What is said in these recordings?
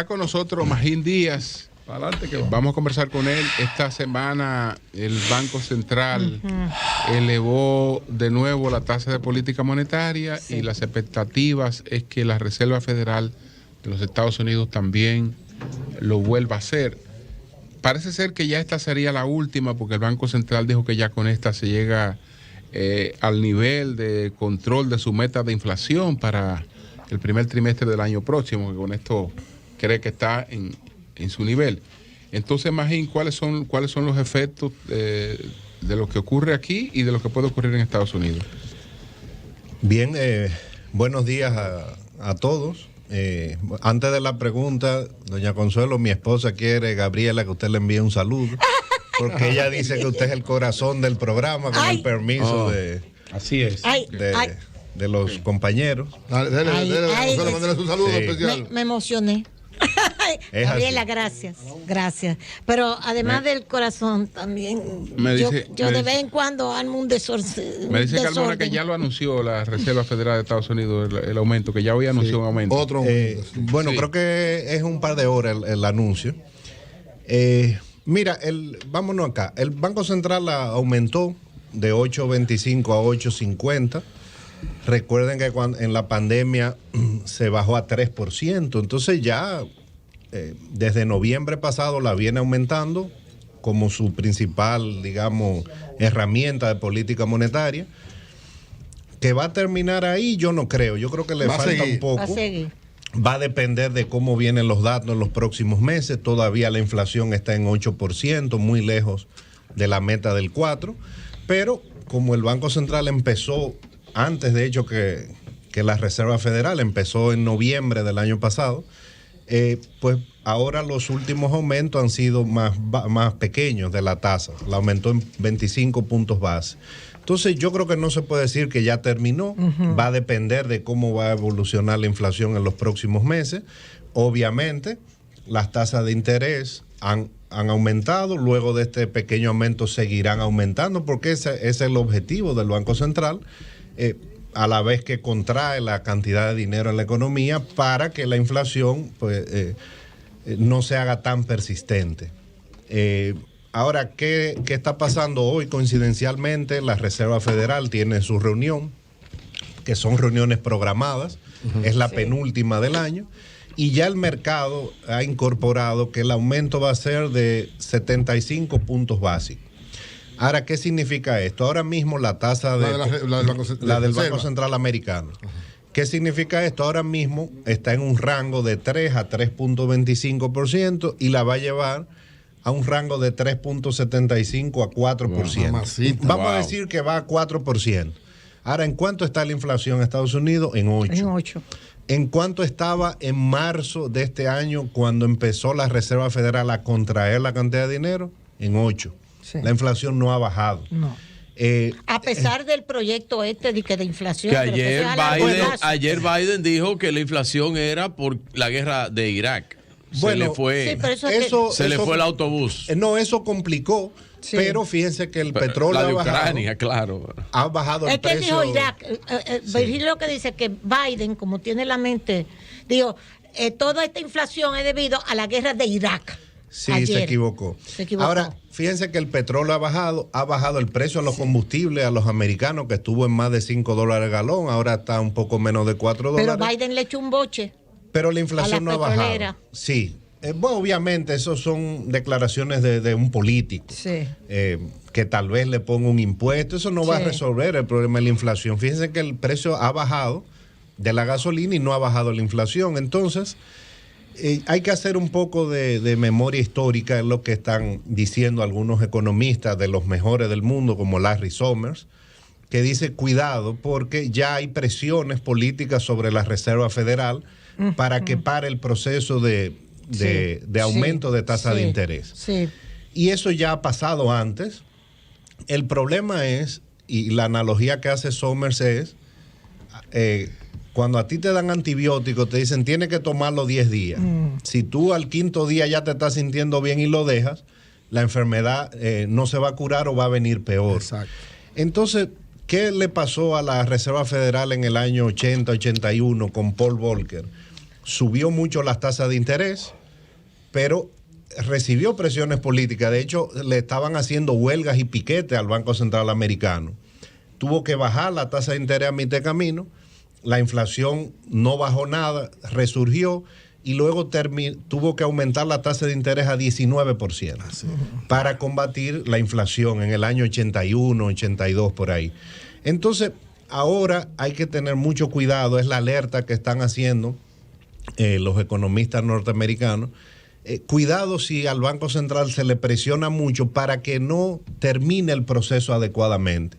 con nosotros Magín Díaz. Adelante, que vamos a conversar con él. Esta semana el Banco Central elevó de nuevo la tasa de política monetaria y las expectativas es que la Reserva Federal de los Estados Unidos también lo vuelva a hacer. Parece ser que ya esta sería la última porque el Banco Central dijo que ya con esta se llega al nivel de control de su meta de inflación para el primer trimestre del año próximo, que con esto cree que está en su nivel. Entonces, Magín, ¿cuáles son los efectos de lo que ocurre aquí y de lo que puede ocurrir en Estados Unidos? Bien, buenos días a todos. Antes de la pregunta, doña Consuelo, mi esposa quiere, Gabriela, que usted le envíe un saludo. Porque ella dice que usted es el corazón del programa, con el permiso así es. De los compañeros. Mándale su saludo especial. Me emocioné. Gabriela, gracias. Pero además del corazón también, yo de vez en cuando armo un desorden. Me dice Carmona que ya lo anunció la Reserva Federal de Estados Unidos, el aumento, que ya hoy anunció un aumento. Otro. Bueno, creo que es un par de horas el anuncio. Mira, vámonos acá. El Banco Central aumentó de 8.25 a 8.50. Recuerden que en la pandemia se bajó a 3%. Entonces ya desde noviembre pasado la viene aumentando como su principal, digamos, herramienta de política monetaria. Que va a terminar ahí, yo no creo. Yo creo que le falta un poco. Va a depender de cómo vienen los datos en los próximos meses. Todavía la inflación está en 8%, muy lejos de la meta del 4%. Pero como el Banco Central empezó, antes de hecho que la Reserva Federal, empezó en noviembre del año pasado, pues ahora los últimos aumentos han sido más pequeños de la tasa. La aumentó en 25 puntos base. Entonces yo creo que no se puede decir que ya terminó, va a depender de cómo va a evolucionar la inflación en los próximos meses. Obviamente las tasas de interés han aumentado, luego de este pequeño aumento seguirán aumentando porque ese es el objetivo del Banco Central, a la vez que contrae la cantidad de dinero en la economía para que la inflación pues, no se haga tan persistente. Ahora, ¿qué está pasando hoy? Coincidencialmente, la Reserva Federal tiene su reunión, que son reuniones programadas, es la penúltima del año, y ya el mercado ha incorporado que el aumento va a ser de 75 puntos básicos. Ahora, ¿qué significa esto? Ahora mismo la tasa del Banco Central Americano. ¿Qué significa esto? Ahora mismo está en un rango de 3 a 3.25% y la va a llevar a un rango de 3.75 a 4%. Vamos a decir que va a 4%. Ahora, ¿en cuánto está la inflación en Estados Unidos? En 8. En 8. ¿En cuánto estaba en marzo de este año cuando empezó la Reserva Federal a contraer la cantidad de dinero? En 8. Sí. La inflación no ha bajado. No. A pesar del proyecto de inflación. Que ayer Biden dijo que la inflación era por la guerra de Irak. Bueno, se le fue el autobús. No, eso complicó. Sí. Pero fíjense que el petróleo la de Ucrania, claro. Ha bajado el precio. Es que dijo Irak. Virgilio lo que dice que Biden, como tiene la mente, dijo, toda esta inflación es debido a la guerra de Irak. Sí, ayer. Se equivocó. Ahora, fíjense que el petróleo ha bajado el precio a los combustibles, a los americanos, que estuvo en más de $5 el galón, ahora está un poco menos de $4. Pero Biden le echó un boche. Pero la inflación no ha bajado. Sí. Bueno, obviamente, eso son declaraciones de un político. Sí. Que tal vez le ponga un impuesto. Eso no va a resolver el problema de la inflación. Fíjense que el precio ha bajado de la gasolina y no ha bajado la inflación. Entonces, hay que hacer un poco de memoria histórica en lo que están diciendo algunos economistas de los mejores del mundo, como Larry Summers, que dice, cuidado, porque ya hay presiones políticas sobre la Reserva Federal para que pare el proceso de aumento de tasa de interés. Sí. Y eso ya ha pasado antes. El problema es, y la analogía que hace Summers es, cuando a ti te dan antibióticos, te dicen tienes que tomarlo 10 días. Si tú al 5.º día ya te estás sintiendo bien y lo dejas, la enfermedad no se va a curar o va a venir peor. Exacto. Entonces, ¿qué le pasó a la Reserva Federal en el año 80-81 con Paul Volcker? subió mucho las tasas de interés, pero recibió presiones políticas. De hecho, le estaban haciendo huelgas y piquetes al Banco Central Americano. Tuvo que bajar la tasa de interés a mitad de camino, la inflación no bajó nada, resurgió y luego tuvo que aumentar la tasa de interés a 19% para combatir la inflación en el año 81, 82 por ahí. Entonces, ahora hay que tener mucho cuidado, es la alerta que están haciendo los economistas norteamericanos. Cuidado si al Banco Central se le presiona mucho para que no termine el proceso adecuadamente.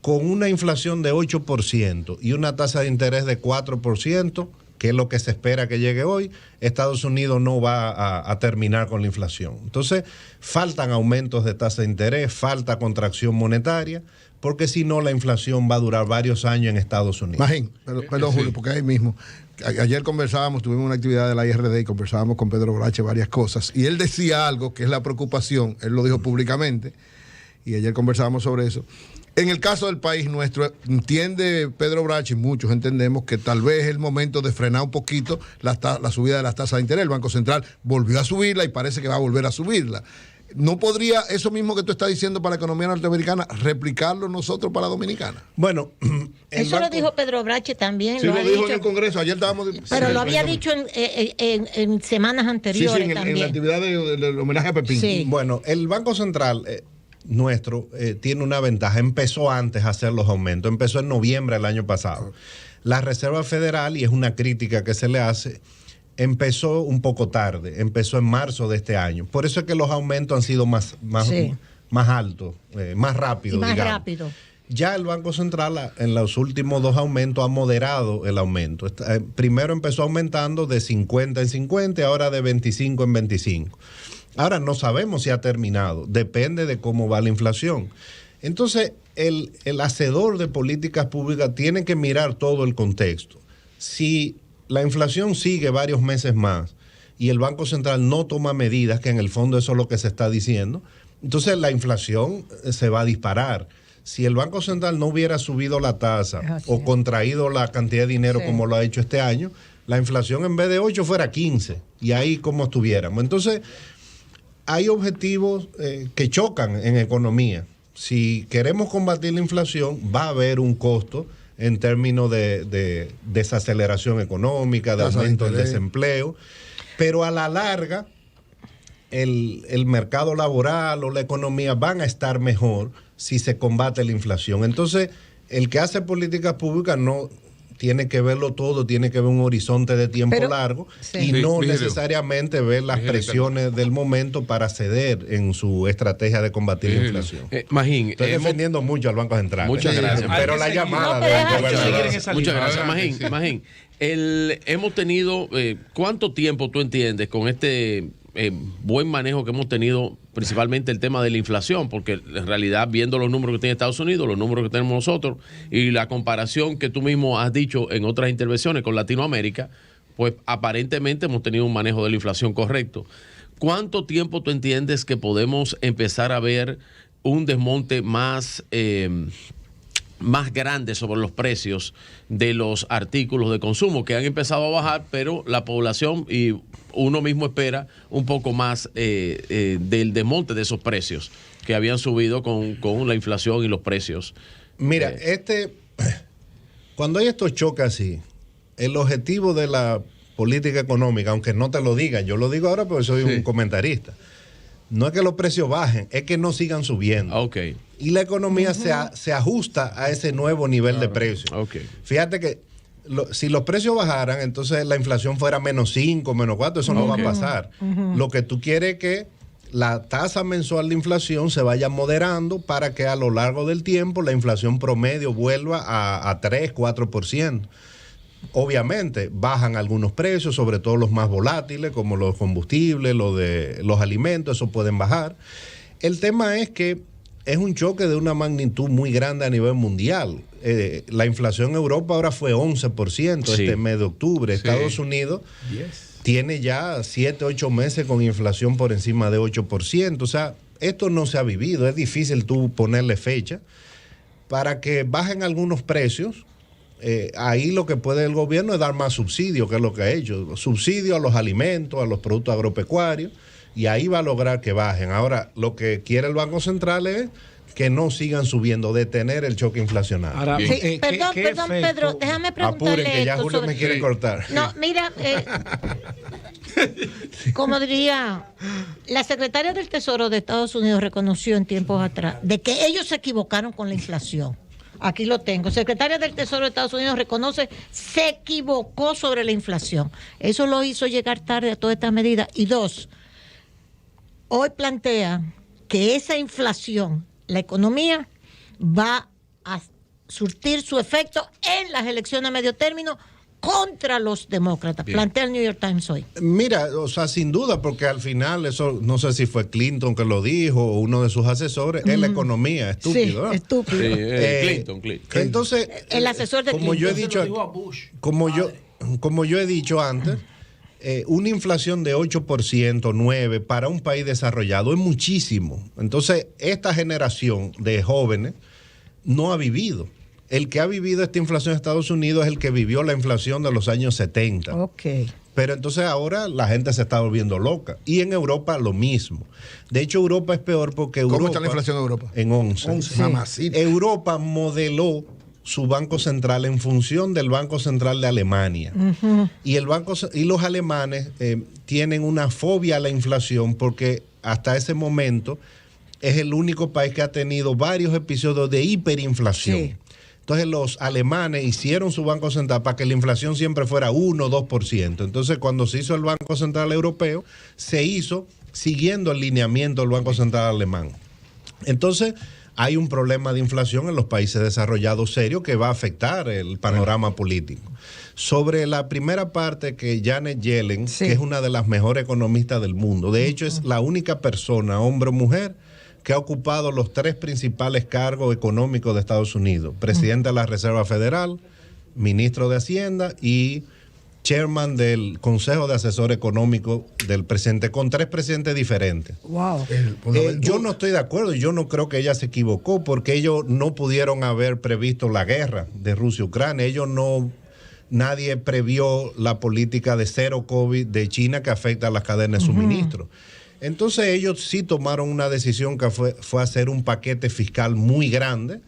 Con una inflación de 8% y una tasa de interés de 4%, que es lo que se espera que llegue hoy, Estados Unidos no va a terminar con la inflación. Entonces, faltan aumentos de tasa de interés, falta contracción monetaria, porque si no, la inflación va a durar varios años en Estados Unidos. Magín, perdón, Julio, porque ahí mismo, ayer conversábamos, tuvimos una actividad de la IRD y conversábamos con Pedro Brache varias cosas, y él decía algo que es la preocupación, él lo dijo públicamente, y ayer conversábamos sobre eso. En el caso del país nuestro, entiende Pedro Brache, y muchos entendemos que tal vez es el momento de frenar un poquito la subida de las tasas de interés. El Banco Central volvió a subirla y parece que va a volver a subirla. ¿No podría eso mismo que tú estás diciendo para la economía norteamericana replicarlo nosotros para la dominicana? Bueno, eso lo dijo Pedro Brache también. Sí, lo dijo en el Congreso. Ayer estábamos. Pero lo había dicho en semanas anteriores. Sí, en la actividad del homenaje a Pepín. Sí. Bueno, el Banco Central nuestro tiene una ventaja. Empezó antes a hacer los aumentos. Empezó en noviembre del año pasado. La Reserva Federal, y es una crítica que se le hace, empezó un poco tarde. Empezó en marzo de este año. Por eso es que los aumentos han sido más altos, más rápidos. Más rápido. Ya el Banco Central en los últimos 2 aumentos ha moderado el aumento. Primero empezó aumentando de 50 en 50, ahora de 25 en 25. Ahora no sabemos si ha terminado, depende de cómo va la inflación. Entonces, el hacedor de políticas públicas tiene que mirar todo el contexto. Si la inflación sigue varios meses más y el Banco Central no toma medidas, que en el fondo eso es lo que se está diciendo, entonces la inflación se va a disparar. Si el Banco Central no hubiera subido la tasa o contraído la cantidad de dinero como lo ha hecho este año, la inflación en vez de 8 fuera 15 y ahí como estuviéramos. Entonces, hay objetivos que chocan en economía. Si queremos combatir la inflación, va a haber un costo en términos de desaceleración económica, de aumento del desempleo, pero a la larga el mercado laboral o la economía van a estar mejor si se combate la inflación. Entonces, el que hace políticas públicas no tiene que verlo todo, tiene que ver un horizonte de tiempo largo y no necesariamente ver las presiones del momento para ceder en su estrategia de combatir la inflación. Magín, estoy defendiendo mucho al Banco Central. Muchas gracias. Pero la llamada muchas gracias, Magín. Hemos tenido, ¿cuánto tiempo tú entiendes con este buen manejo que hemos tenido, principalmente el tema de la inflación? Porque en realidad, viendo los números que tiene Estados Unidos, los números que tenemos nosotros y la comparación que tú mismo has dicho en otras intervenciones con Latinoamérica, pues aparentemente hemos tenido un manejo de la inflación correcto. ¿Cuánto tiempo tú entiendes que podemos empezar a ver un desmonte más grande sobre los precios de los artículos de consumo que han empezado a bajar, pero la población y uno mismo espera un poco más del desmonte de esos precios que habían subido con la inflación y los precios? Mira, cuando hay estos choques así, el objetivo de la política económica, aunque no te lo digan, yo lo digo ahora porque soy un comentarista, no es que los precios bajen, es que no sigan subiendo. Okay. Y la economía se ajusta a ese nuevo nivel de precios. Okay. Fíjate que si los precios bajaran, entonces la inflación fuera menos 5, menos 4, eso no va a pasar. Lo que tú quieres es que la tasa mensual de inflación se vaya moderando para que a lo largo del tiempo la inflación promedio vuelva a 3, 4%. Obviamente bajan algunos precios, sobre todo los más volátiles, como los combustibles, los alimentos, eso pueden bajar. El tema es que es un choque de una magnitud muy grande a nivel mundial. La inflación en Europa ahora fue 11% este mes de octubre. Estados Unidos tiene ya 7, 8 meses con inflación por encima de 8%. O sea, esto no se ha vivido. Es difícil tú ponerle fecha para que bajen algunos precios. ahí lo que puede el gobierno es dar más subsidio, que es lo que ha hecho. Subsidio a los alimentos, a los productos agropecuarios, y ahí va a lograr que bajen. Ahora, lo que quiere el Banco Central es que no sigan subiendo, detener el choque inflacionario. Ahora, perdón, Pedro, déjame preguntarle. Apuren, que ya Julio me quiere cortar. No, mira, como diría, la secretaria del Tesoro de Estados Unidos reconoció en tiempos atrás de que ellos se equivocaron con la inflación. Aquí lo tengo. Secretaria del Tesoro de Estados Unidos reconoce, se equivocó sobre la inflación. Eso lo hizo llegar tarde a toda esta medida. Y dos, hoy plantea que esa inflación, la economía, va a surtir su efecto en las elecciones a medio término contra los demócratas. Bien. Plantea el New York Times hoy. Mira, o sea, sin duda, porque al final eso, no sé si fue Clinton que lo dijo o uno de sus asesores, es la economía, estúpido. Sí, ¿no? Estúpido. Clinton. Entonces, el asesor de como Clinton. Yo he dicho, como yo he dicho antes, una inflación de 8%, 9% para un país desarrollado es muchísimo. Entonces, esta generación de jóvenes no ha vivido. El que ha vivido esta inflación en Estados Unidos es el que vivió la inflación de los años 70. Ok. Pero entonces ahora la gente se está volviendo loca. Y en Europa lo mismo. De hecho, Europa es peor porque Europa... ¿Cómo está la inflación en Europa? En 11. Sí. Europa modeló su Banco Central en función del Banco Central de Alemania. Uh-huh. Y los alemanes tienen una fobia a la inflación porque hasta ese momento es el único país que ha tenido varios episodios de hiperinflación. Sí. Entonces los alemanes hicieron su Banco Central para que la inflación siempre fuera 1 o 2%. Entonces cuando se hizo el Banco Central Europeo, se hizo siguiendo el lineamiento del Banco Central Alemán. Entonces hay un problema de inflación en los países desarrollados serio que va a afectar el panorama político. Sobre la primera parte, que Janet Yellen, que es una de las mejores economistas del mundo, de hecho es la única persona, hombre o mujer, que ha ocupado los 3 principales cargos económicos de Estados Unidos: presidente de la Reserva Federal, ministro de Hacienda y chairman del Consejo de Asesor Económico del presidente, con 3 presidentes diferentes. Wow. Yo no estoy de acuerdo, yo no creo que ella se equivocó, porque ellos no pudieron haber previsto la guerra de Rusia-Ucrania. Nadie previó la política de cero COVID de China que afecta a las cadenas de suministro. Entonces ellos sí tomaron una decisión que fue hacer un paquete fiscal muy grande,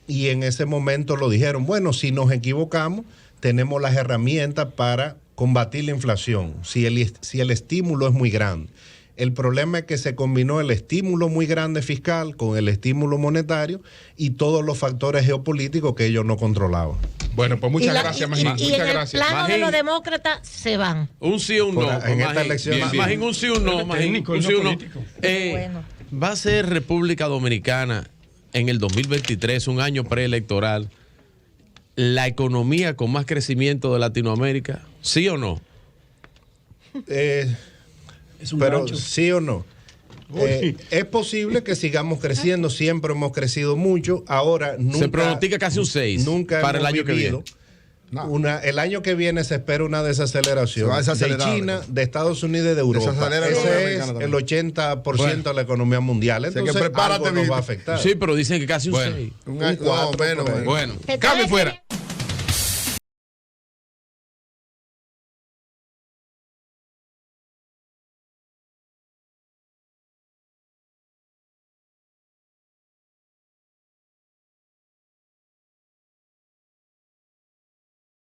y en ese momento lo dijeron: bueno, si nos equivocamos, tenemos las herramientas para combatir la inflación, si el estímulo es muy grande. El problema es que se combinó el estímulo muy grande fiscal con el estímulo monetario y todos los factores geopolíticos que ellos no controlaban. Bueno, pues muchas gracias, Magín. Y en el plano de los demócratas se van. Un sí o un no. En esta elección. Magín, un sí o un no. Magín, un sí o un no. Bueno. ¿Va a ser República Dominicana en el 2023, un año preelectoral, la economía con más crecimiento de Latinoamérica? ¿Sí o no? Pero gancho. Sí o no. Es posible que sigamos creciendo, siempre hemos crecido mucho. Ahora nunca se pronostica casi un 6 para el año que viene. El año que viene se espera una desaceleración de China, de Estados Unidos y de Europa. Ese es el 80% de la economía mundial. Entonces algo nos va a afectar. Sí, pero dicen que casi un 6. Un 4. Bueno, cambio fuera.